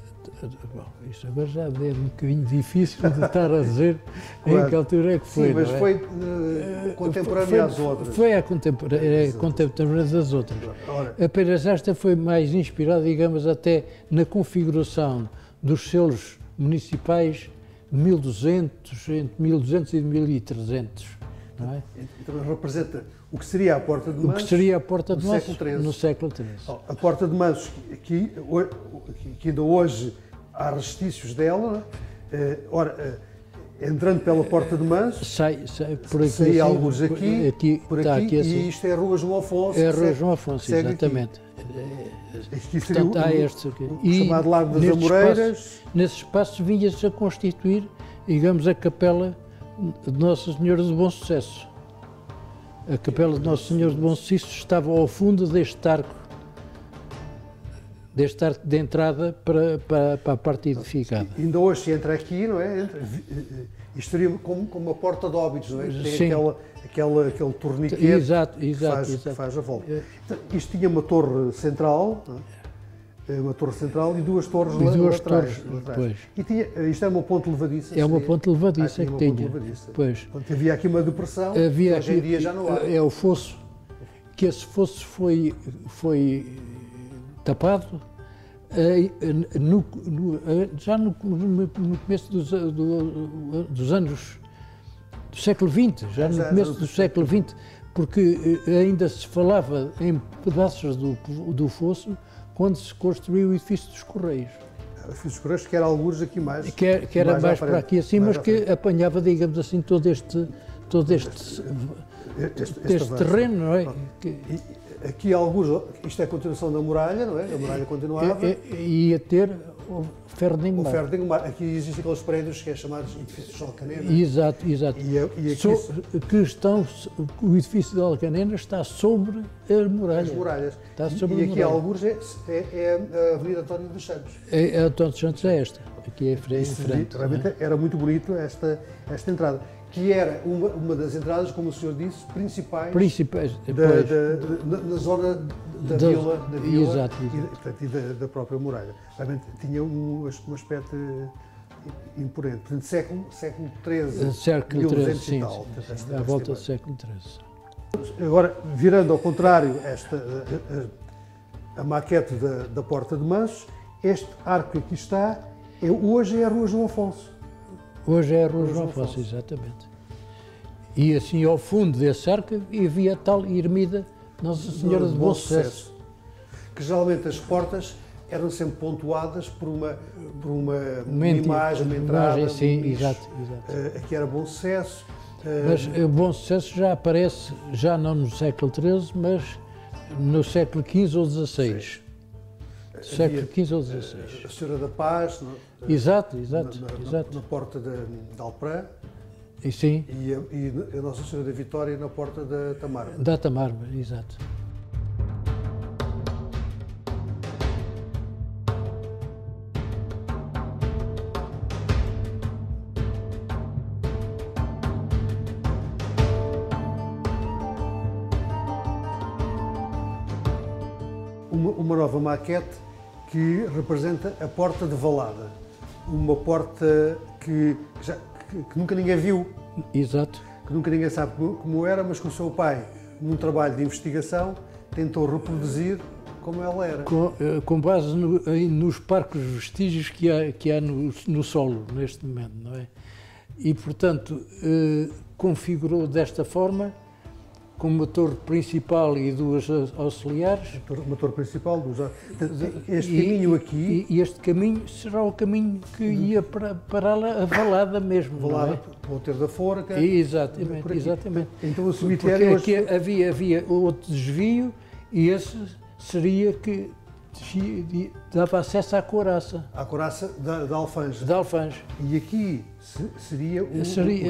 Bom, isso agora já é um bocadinho difícil de estar a dizer claro. Em que altura é que foi. Sim, mas foi contemporânea às outras. Foi contemporânea das outras. Ora. Apenas esta foi mais inspirada, digamos, até na configuração dos selos municipais de 1200, entre 1200 e 1300. Não é? Então representa o que seria a Porta de Mansos. O que seria a Porta de Mansos no século XIII. A Porta de Mansos, que ainda hoje há restícios dela, entrando pela Porta de Mansos, sai por aqui, sai alguns aqui, por aqui, assim. E isto é a Rua João Afonso. É a Rua João Afonso, exatamente. Aqui seria o chamado Lago das Amoreiras. Nesse espaço vinha-se a constituir, digamos, a capela de Nossa Senhora de Bom Sucesso. A capela de Nossa Senhora de Bom Sucesso estava ao fundo deste arco de entrada para a parte edificada. Ainda hoje se entra aqui, não é? Isto seria como uma porta de óbitos, não é? Tem aquele torniquete exato. Que faz a volta. Então, isto tinha uma torre central, não é? Uma torre central e duas torres laterais. Pois. E tinha, isto é uma ponte levadiça? É uma ponte levadiça que tinha. Pois. Portanto, havia aqui uma depressão, que hoje em dia já não há. É o fosso, que esse fosso foi tapado já no começo dos anos do século XX, já no começo do século XX, porque ainda se falava em pedaços do fosso quando se construiu o edifício dos Correios. O edifício dos Correios, que era alguns aqui mais... Que era mais para aqui assim, mas que apanhava, digamos assim, todo este terreno, não é? Aqui alguns, isto é a continuação da muralha, não é? A muralha continuava. Ia ter o ferro de engomar. O ferro de engomar. Aqui existem aqueles prédios que é chamados edifícios de Alcanena. Exato. E aqui o edifício de Alcanena está sobre a muralha. As muralhas. Está sobre e aqui alguns é a Avenida António dos Santos. A António dos Santos é esta. Aqui é frente. Realmente era muito bonito esta entrada, que era uma das entradas, como o senhor disse, principais na zona da vila exato. E da própria muralha. Realmente tinha um aspecto imponente. Portanto, século XIII, século XIII, sim, tal, sim, à volta do século XIII. Agora, virando ao contrário a maquete da Porta de Mansos, este arco que aqui está, hoje é a Rua João Afonso. Hoje é a Rua João Afonso, exatamente. E assim, ao fundo desse arco, havia a tal ermida Nossa Senhora de Bom Sucesso. Que geralmente as portas eram sempre pontuadas por uma imagem, uma entrada. Sim, exato. Aqui era Bom Sucesso. Mas o Bom Sucesso já aparece, já não no século XIII, mas no século XV ou XVI. Século XV ou XVI. A Senhora da Paz. Exato. Na porta de Alprã. Sim. E a Nossa Senhora da Vitória na porta da Tamarba. Da Tamarba, exato. Uma nova maquete que representa a Porta de Valada. Uma porta que nunca ninguém viu. Exato. Que nunca ninguém sabe como era, mas que o seu pai, num trabalho de investigação, tentou reproduzir como ela era. Com base nos parcos vestígios que há no solo, neste momento, não é? E, portanto, configurou desta forma, com uma torre principal e duas auxiliares. Uma torre principal, este caminho aqui... E este caminho será o caminho que ia para a Valada mesmo, Valada, não é? para o Ter da Forca... Exatamente. Então o cemitério... Porque aqui havia outro desvio e esse seria que dava acesso à couraça. À couraça da Alfanja. Da Alfanja. E aqui seria o que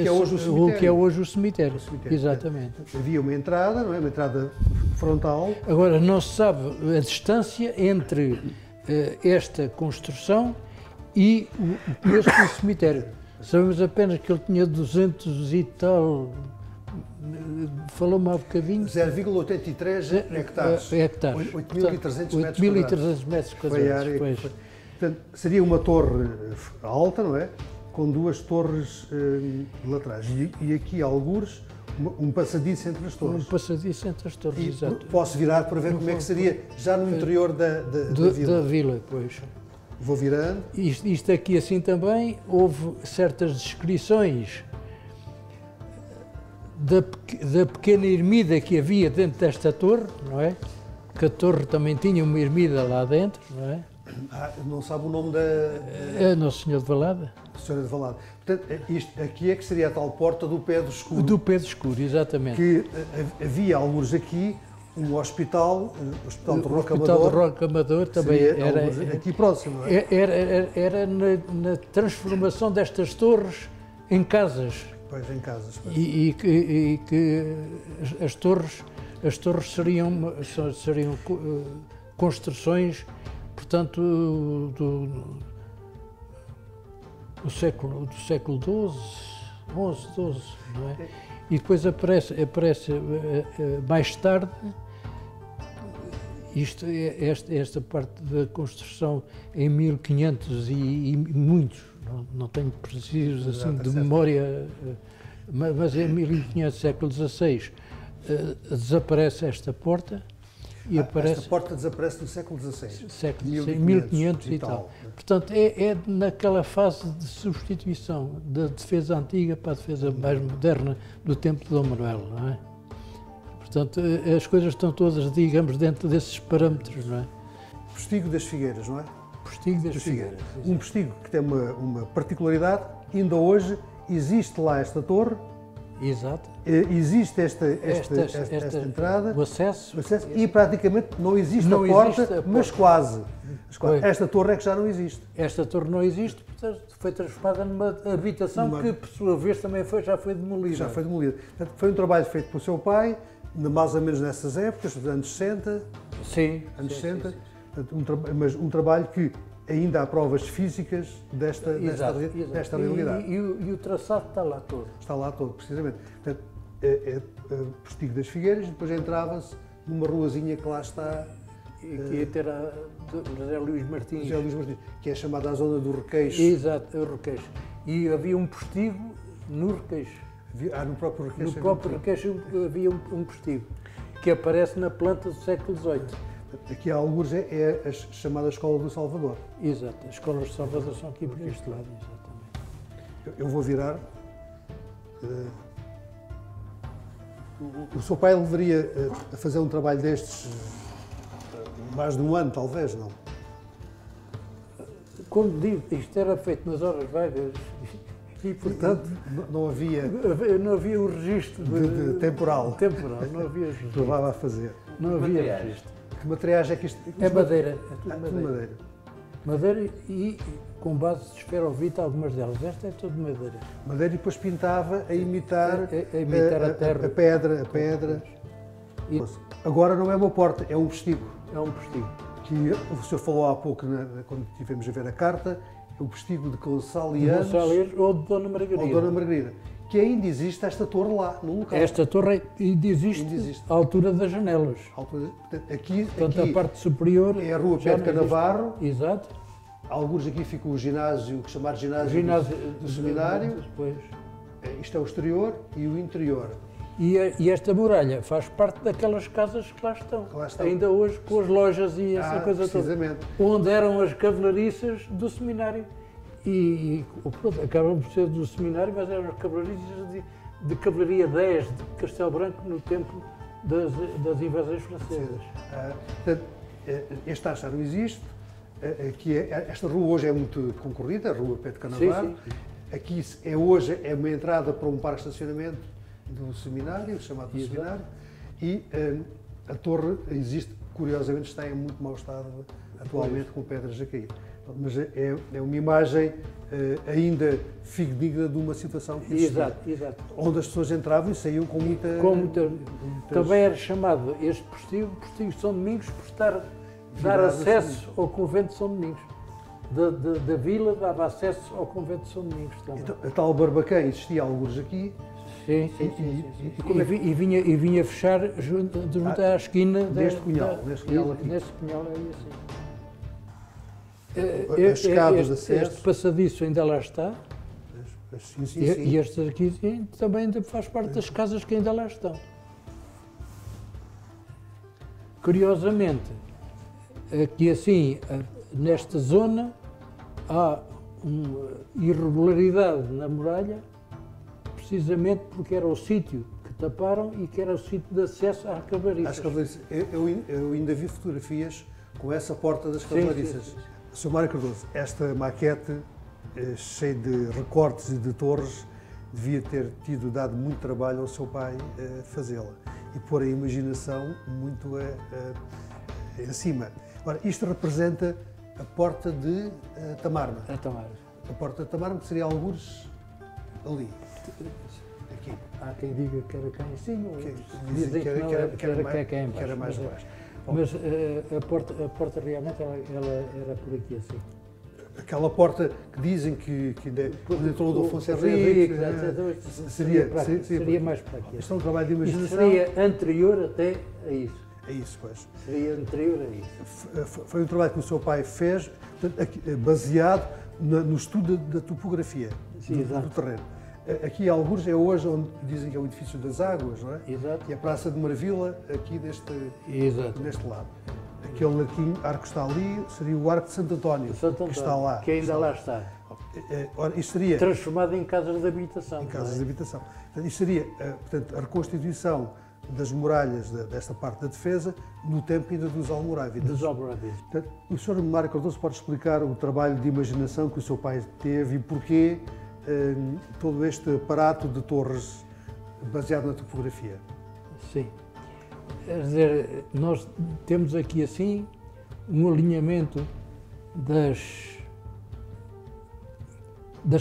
é hoje o cemitério. O que é hoje o cemitério. Exatamente. Havia uma entrada, não é? Uma entrada frontal. Agora, não se sabe a distância entre esta construção e o começo do cemitério. Sabemos apenas que ele tinha 200 e tal... Falou-me há bocadinho... 0,83 hectares. 8.300 metros quadrados. Portanto, seria uma torre alta, não é? Com duas torres laterais. E aqui, algures, um passadiço entre as torres. Um passadiço entre as torres, exato. Posso virar para ver como é que seria já no interior da vila. Da vila, pois. Vou virando. Isto aqui assim também, houve certas descrições da pequena ermida que havia dentro desta torre, não é? Que a torre também tinha uma ermida lá dentro, não é? Não sabe o nome da... Nossa Senhora de Valada. Senhora de Valada. Portanto, isto aqui é que seria a tal porta do Pedro Escuro. Do Pedro Escuro, exatamente. Que havia alguns aqui, um hospital, o Hospital de Roque Amador. O Hospital de Roque Amador também era... Aqui próximo, não é? Era na transformação destas torres em casas. Pois, em casas. Pois. E que as torres seriam construções, portanto, do século XII, não é? E depois aparece mais tarde, Esta parte da construção em 1500 e muitos, não tenho preciso assim, de memória, mas em 1500, século XVI, desaparece esta porta e aparece... Esta porta desaparece no século XVI. Século XVI, 1500 e tal. Portanto, é naquela fase de substituição da defesa antiga para a defesa mais moderna do tempo de Dom Manuel, não é? Portanto, as coisas estão todas, digamos, dentro desses parâmetros, não é? Postigo das Figueiras, não é? Postigo das Figueiras. Um postigo que tem uma particularidade, ainda hoje existe lá esta torre. Exato. Existe esta entrada, o acesso e praticamente não existe a porta, mas quase. Esta torre é que já não existe. Esta torre não existe, portanto, foi transformada numa habitação que, por sua vez, também já foi demolida. Já foi demolida. Portanto, foi um trabalho feito pelo seu pai, mais ou menos nessas épocas, dos anos 60. Sim. Anos 60. Sim. Portanto, mas um trabalho que ainda há provas físicas desta realidade. E o traçado está lá todo. Está lá todo, precisamente. Portanto, Postigo das Figueiras, e depois entrava-se numa ruazinha que lá está. Que ia ter a José Luís Martins. José Luís Martins, que é chamada a zona do Requeixo. Exato, o Requeixo. E havia um postigo no Requeixo. No próprio Requeixo. No próprio Requeixo havia um postigo, que aparece na planta do século XVIII. Aqui há alguns é a chamada Escola do Salvador. Exato, as escolas de Salvador são aqui por este lado, exatamente. Eu vou virar. O seu pai levaria a fazer um trabalho destes mais de um ano, talvez, não? Como digo, isto era feito nas horas vagas e, portanto, não havia o registro de temporal. Não havia registro. Provava a fazer. Não havia registro. Que materiais é que isto... É madeira, é tudo madeira. Madeira e com base de esferovite, algumas delas. Esta é tudo madeira. Madeira e depois pintava a imitar, a terra. A pedra. E... Agora não é uma porta, é um postigo. É um postigo. Que o senhor falou há pouco, quando estivemos a ver a carta, é o postigo de Gonçalianos. Ou de Dona Margarida. Que ainda existe esta torre lá, no local. Esta torre ainda existe à altura das janelas. Portanto, a parte superior é a Rua Pedro Canavarro. Exato. Alguns aqui fica o ginásio, chamado ginásio do seminário. Depois. Isto é o exterior e o interior. E esta muralha faz parte daquelas casas que lá estão. Ainda hoje, com as lojas e essa coisa toda. Onde eram as cavalariças do seminário. E pronto, acabam por ser do seminário, mas eram as cavalarias de Cavalaria 10 de Castelo Branco no tempo das invasões francesas. Portanto, este ar já não existe. Esta rua hoje é muito concorrida, a Rua Pedro Canavarro. Sim. Aqui hoje é uma entrada para um parque de estacionamento do seminário, chamado do seminário, e a torre existe, curiosamente está em muito mau estado atualmente, com pedras a cair. Mas é uma imagem ainda fidedigna de uma situação que existia. Exato. Onde as pessoas entravam e saíam com muita... Também era chamado este postigo de São Domingos, por dar acesso ao convento de São Domingos. Da vila dava acesso ao convento de São Domingos. Então, a tal Barbacã existia alguns aqui. Sim. E vinha fechar junto à esquina deste punhal. Neste punhal aí assim. As escadas de acesso. Este passadiço ainda lá está. Sim. E este aqui também ainda faz parte das casas que ainda lá estão. Curiosamente, aqui assim, nesta zona, há uma irregularidade na muralha, precisamente porque era o sítio que taparam e que era o sítio de acesso às cavalariças. Eu ainda vi fotografias com essa porta das cavalariças. Sim. Sr. Mário Cardoso, esta maquete cheia de recortes e de torres devia ter dado muito trabalho ao seu pai fazê-la e pôr a imaginação muito acima. Ora, isto representa a porta de Tamarma. A porta de Tamarma, que seria algures ali. Aqui. Há quem diga que era cá em cima, dizem que era cá em baixo. Que era mais baixo. Mas a porta realmente ela era por aqui assim. Aquela porta que dizem que quando entrou o Afonso Henrique, seria mais para aqui. Isto é um trabalho de imaginação. Isto seria anterior até a isso. É isso, pois. Seria anterior a isso. Foi um trabalho que o seu pai fez, baseado no estudo da topografia do terreno. Aqui, alguns, é hoje onde dizem que é o edifício das águas, não é? Exato. E a Praça de Marvila, aqui neste lado. Aquele aqui, arco que está ali, seria o Arco de Santo António, que está lá. Que ainda lá está. Ora, isto seria... Transformado em casas de habitação. Em casas de habitação. Portanto, isto seria, portanto, a reconstituição das muralhas desta parte da defesa no tempo ainda dos almorávides. Dos almorávides. Portanto, o Sr. Mário Cardoso pode explicar o trabalho de imaginação que o seu pai teve e porquê todo este aparato de torres baseado na topografia? Sim. Quer dizer, nós temos aqui assim um alinhamento das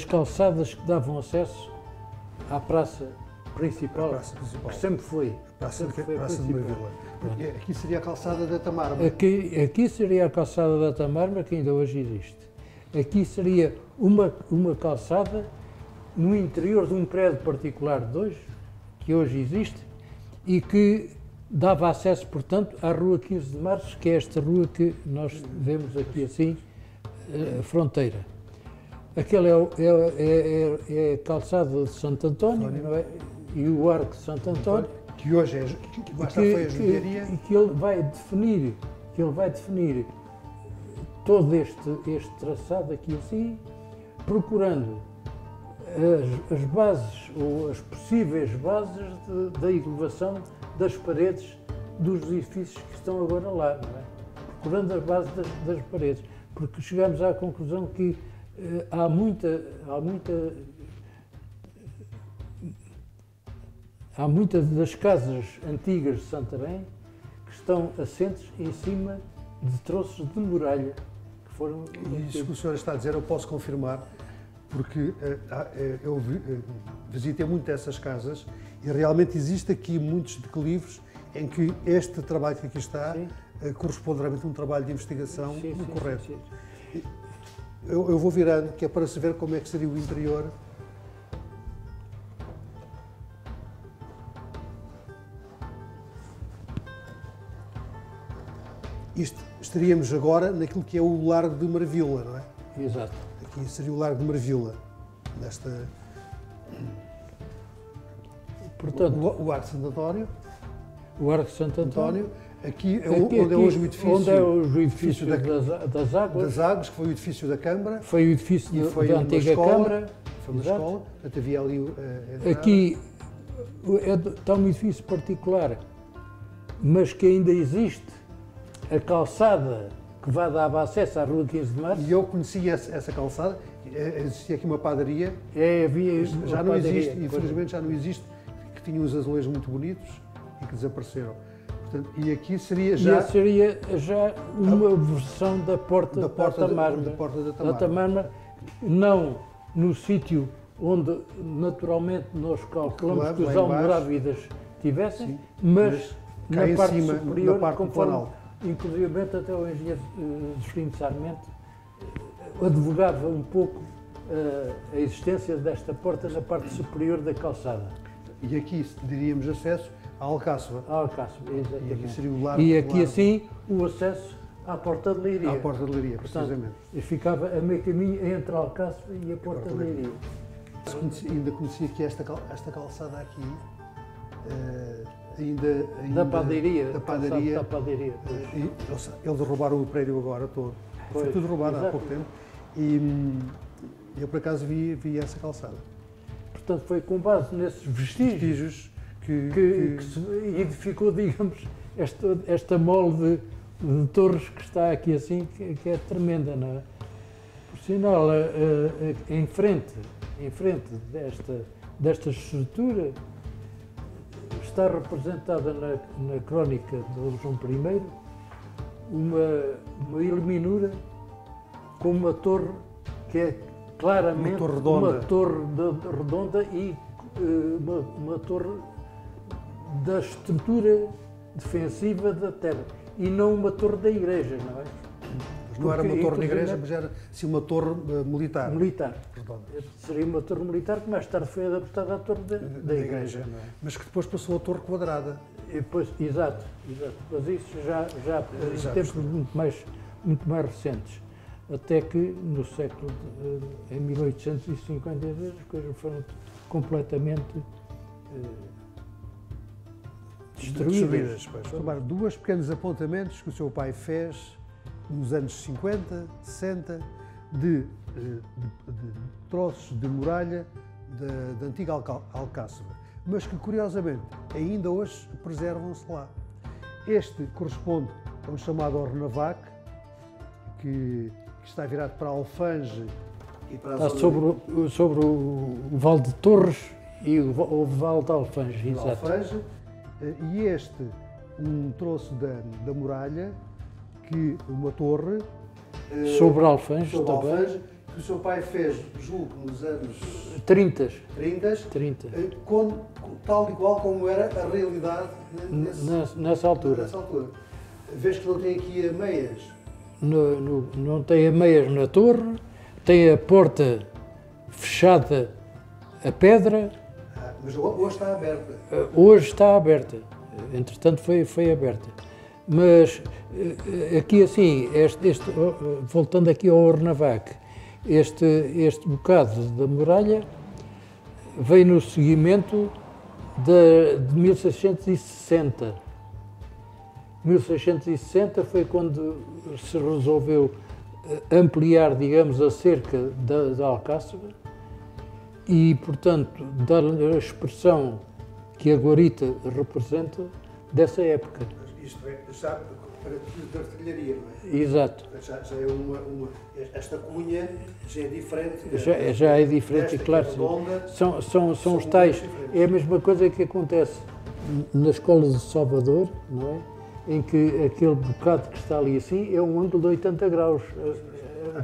calçadas que davam acesso à praça principal, que sempre foi. Praça de Marvila. Aqui seria a calçada da Tamarma. Aqui seria a calçada da Tamarma, que ainda hoje existe. Aqui seria uma calçada no interior de um prédio particular de hoje, que hoje existe, e que dava acesso, portanto, à Rua 15 de Março, que é esta rua que nós vemos aqui assim, a fronteira. Aquele é a calçada de Santo António, não é? E o Arco de Santo António. Que hoje foi a judiaria. E que ele vai definir todo este traçado aqui assim, procurando as bases ou as possíveis bases da elevação das paredes dos edifícios que estão agora lá, não é? Procurando as bases das paredes, porque chegamos à conclusão que há muitas das casas antigas de Santarém que estão assentes em cima de troços de muralha que foram... Isso que o senhor está a dizer eu posso confirmar, porque eu visitei muito essas casas e realmente existe aqui muitos declives em que este trabalho que aqui está corresponde realmente a um trabalho de investigação correto. Sim. Eu vou virando, que é para se ver como é que seria o interior. Estaríamos agora naquilo que é o Largo de Marvila, não é? Exato. Aqui seria o Largo de Marvila, portanto, o Arco de Santo António. O Arco de Santo António. Aqui é onde é hoje o edifício, onde é o edifício das águas. Das águas, que foi o edifício da Câmara. Foi o edifício da antiga Câmara. Foi uma escola. Portanto, havia ali aqui está um edifício particular, mas que ainda existe a calçada que vai dar acesso à Rua 15 de Março. E eu conhecia essa calçada, existia aqui uma padaria. Havia já não existe, infelizmente já não existe, que tinha uns azulejos muito bonitos e que desapareceram. Portanto, e aqui seria já uma versão da Porta da Tamarma, não no sítio onde naturalmente nós calculamos que os almorávidas tivessem, mas na parte superior, conforme, inclusive até o engenheiro Juscelino Sarmento advogava um pouco a existência desta porta na parte superior da calçada. E aqui diríamos acesso à Alcáçova. À Alcáçova, exatamente. E aqui seria o largo. E aqui assim o acesso à Porta de Leiria. À Porta de Leiria, precisamente. Portanto, ficava a meio caminho entre a Alcáçova e a Porta de Leiria. Ainda conhecia que esta calçada aqui, da padaria. Da padaria. Eles roubaram o prédio agora todo. Foi tudo roubado há pouco tempo. E eu, por acaso, vi essa calçada. Portanto, foi com base nesses vestígios que se edificou, digamos, esta mole de torres que está aqui assim, que é tremenda, não é? Por sinal, em frente desta estrutura está representada na crónica de João I uma iluminura com uma torre que é claramente uma torre redonda e uma torre da estrutura defensiva da terra e não uma torre da igreja, não é? Mas não era uma torre de igreja, inclusive, mas era sim uma torre militar. militar. Redonda. Seria uma torre militar que mais tarde foi adaptada à torre da igreja. Não é? Mas que depois passou a torre quadrada. E depois, exato. Mas isso já em tempos muito mais recentes. Até que no século, em 1852, as coisas foram completamente destruídas. Tomar dois pequenos apontamentos que o seu pai fez nos anos 50, 60, de troços de muralha da antiga Alcáçova, mas que curiosamente ainda hoje preservam-se lá. Este corresponde a um chamado Ornavac, que está virado para a Alfange e para a Está sobre o Vale de Torres e o Vale de Alfange, exato. Alfange, e este, um troço da muralha, que uma torre Sobre Alfange sobre também. Alfange, que o seu pai fez, julgo, nos anos 30. 30, tal e qual como era a realidade Nessa altura. nessa altura. Vês que não tem aqui a meias. Não tem ameias na torre, tem a porta fechada a pedra, Mas hoje está aberta. hoje está aberta, entretanto foi aberta. Mas aqui assim, voltando aqui ao Ornavac, este bocado da muralha veio no seguimento de 1660. 1660 foi quando se resolveu ampliar, digamos, a cerca da Alcáçova e, portanto, dar a expressão que a guarita representa dessa época. Isto é, já para de artilharia, não é? Exato. Já é esta cunha já é diferente. Já é diferente, desta, claro. que é redonda, São os tais. diferentes. É a mesma coisa que acontece na escola de Salvador, não é? Em que aquele bocado que está ali assim é um ângulo de 80 graus.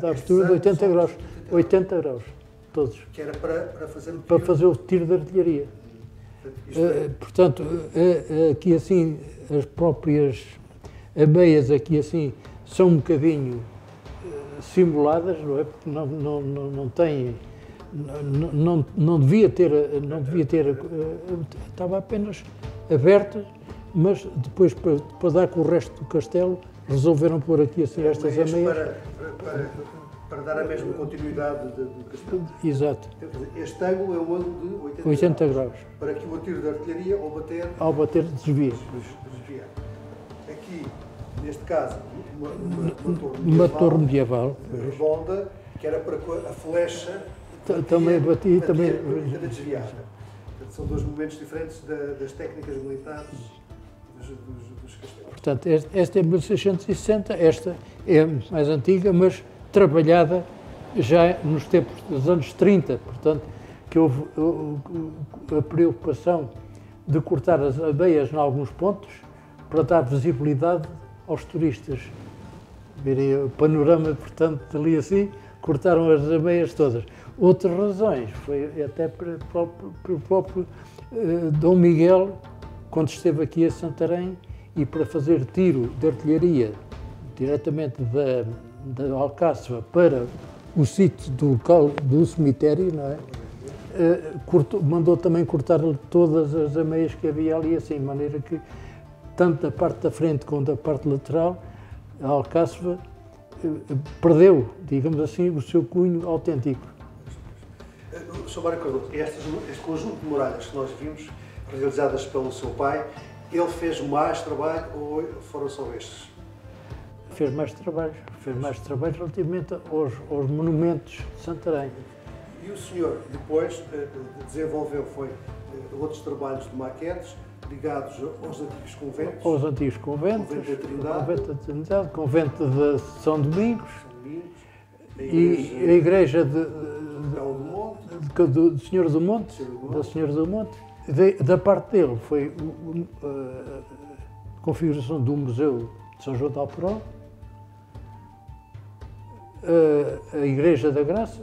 Da abertura de 80 graus. 80 graus, todos. que era para fazer o Para tiro. fazer o tiro de artilharia. Isto é, Portanto, aqui assim, as próprias ameias aqui assim são um bocadinho simuladas, não é? Porque não tem, não devia ter, estava apenas aberta, mas depois para dar com o resto do castelo resolveram pôr aqui assim estas meias ameias. para dar a mesma continuidade do castelo. Exato, Este ângulo é um ângulo de 80 graus. Para que o tiro de artilharia Ao bater desvia. desviar. Aqui, neste caso, Uma torre medieval. redonda, que era para que a flecha Também batia, também. para desviar. Portanto, são dois momentos diferentes das técnicas militares dos castelos. Portanto, esta é 1660, esta é mais antiga, mas trabalhada já nos tempos dos anos 30, portanto, que houve a preocupação de cortar as abeias em alguns pontos para dar visibilidade aos turistas. Verem o panorama, portanto, ali assim, cortaram as abeias todas. Outras razões foi até para o próprio Dom Miguel, quando esteve aqui a Santarém, e para fazer tiro de artilharia diretamente da Alcáçova para o sítio do cemitério, não é? Mandou também cortar todas as ameias que havia ali, assim, de maneira que, tanto da parte da frente como da parte lateral, a Alcáçova perdeu, digamos assim, o seu cunho autêntico. Sr. Mário Cardoso, este conjunto de muralhas que nós vimos, realizadas pelo seu pai, ele fez mais trabalho ou foram só estes? Fez mais trabalho relativamente aos monumentos de Santarém. E o senhor depois desenvolveu outros trabalhos de maquetes ligados aos antigos conventos? Aos antigos conventos, Convento da Trindade. Convento da Trindade, Convento de São Domingos E e a Igreja do Senhor do Monte, da Senhora do Monte. Da parte dele foi a configuração do Museu de São João de Alporó, a Igreja da Graça,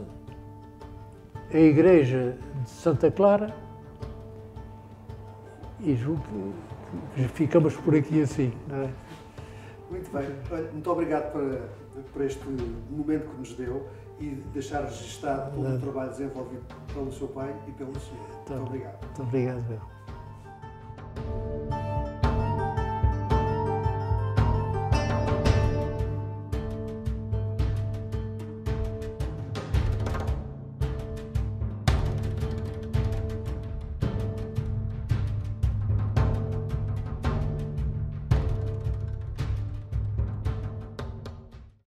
a Igreja de Santa Clara, e julgo que ficamos por aqui assim, não é? Muito bem. Olha, muito obrigado por este momento que nos deu e deixar registado todo o trabalho desenvolvido pelo seu pai e pelo senhor. Muito obrigado. Muito obrigado.